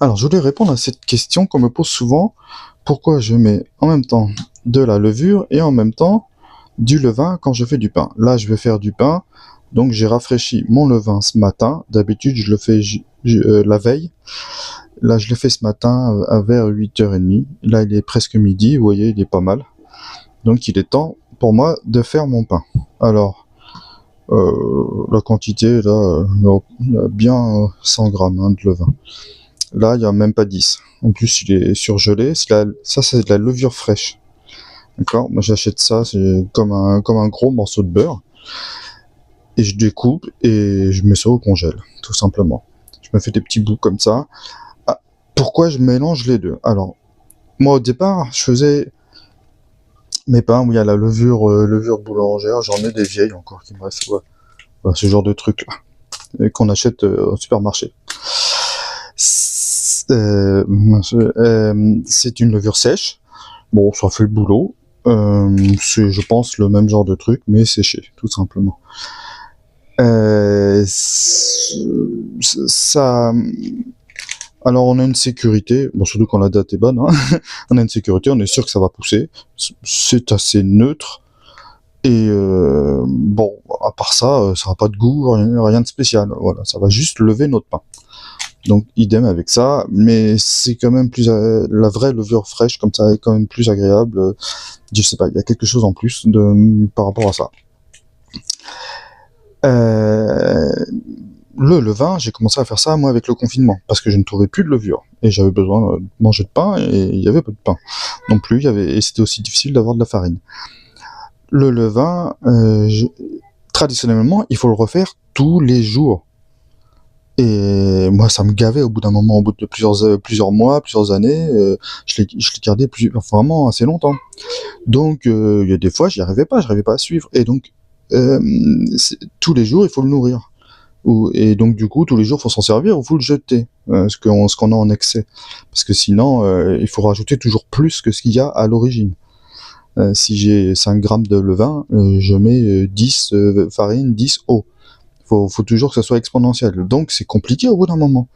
Alors, je voulais répondre à cette question qu'on me pose souvent. Pourquoi je mets en même temps de la levure et en même temps du levain quand je fais du pain? Là, je vais faire du pain, donc j'ai rafraîchi mon levain ce matin. D'habitude, je le fais la veille. Là, je l'ai fait ce matin vers 8h30. Là, il est presque midi, vous voyez, il est pas mal. Donc, il est temps pour moi de faire mon pain. Alors, la quantité, là, il y a bien 100 grammes hein, de levain. Là, il n'y a même pas 10. En plus, il est surgelé. Ça, c'est de la levure fraîche. D'accord? Moi, j'achète ça, c'est comme un gros morceau de beurre. Et je découpe et je mets ça au congèle, tout simplement. Je me fais des petits bouts comme ça. Ah, pourquoi je mélange les deux? Alors, moi, au départ, je faisais mes pains où il y a la levure boulangère. J'en ai des vieilles encore qui me restent. Ouais. Voilà, ce genre de trucs-là qu'on achète au supermarché. C'est une levure sèche. Bon, ça fait le boulot. C'est, je pense, le même genre de truc, mais séché, tout simplement. Ça. Alors, on a une sécurité. Bon, surtout quand la date est bonne. Hein. On a une sécurité. On est sûr que ça va pousser. C'est assez neutre. Et bon, à part ça, ça n'a pas de goût, rien de spécial. Voilà, ça va juste lever notre pain. Donc idem avec ça, mais c'est quand même plus la vraie levure fraîche comme ça est quand même plus agréable. Je sais pas, il y a quelque chose en plus par rapport à ça. Le levain, j'ai commencé à faire ça moi avec le confinement parce que je ne trouvais plus de levure et j'avais besoin de manger de pain et il y avait pas de pain non plus. Et c'était aussi difficile d'avoir de la farine. Le levain, traditionnellement, il faut le refaire tous les jours. Et moi, ça me gavait au bout d'un moment, au bout de plusieurs mois, plusieurs années. Je l'ai gardé vraiment assez longtemps. Donc, il y a des fois, j'arrivais pas à suivre. Et donc, tous les jours, il faut le nourrir. Et donc, du coup, tous les jours, il faut s'en servir ou il faut le jeter, ce qu'on a en excès. Parce que sinon, il faut rajouter toujours plus que ce qu'il y a à l'origine. Si j'ai 5 grammes de levain, je mets 10 farine, 10 eau. Faut toujours que ça soit exponentiel. Donc c'est compliqué au bout d'un moment.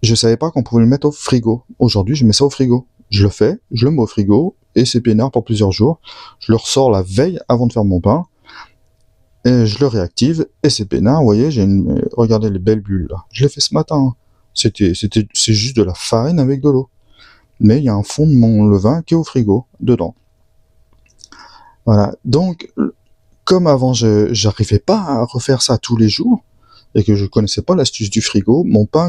Je savais pas qu'on pouvait le mettre au frigo. Aujourd'hui, je mets ça au frigo. Je le fais, je le mets au frigo, et c'est peinard pour plusieurs jours. Je le ressors la veille avant de faire mon pain, et je le réactive, et c'est peinard. Vous voyez, regardez les belles bulles là. Je l'ai fait ce matin. C'est juste de la farine avec de l'eau. Mais il y a un fond de mon levain qui est au frigo, dedans. Voilà. Donc, comme avant, j'arrivais pas à refaire ça tous les jours, et que je connaissais pas l'astuce du frigo, mon pain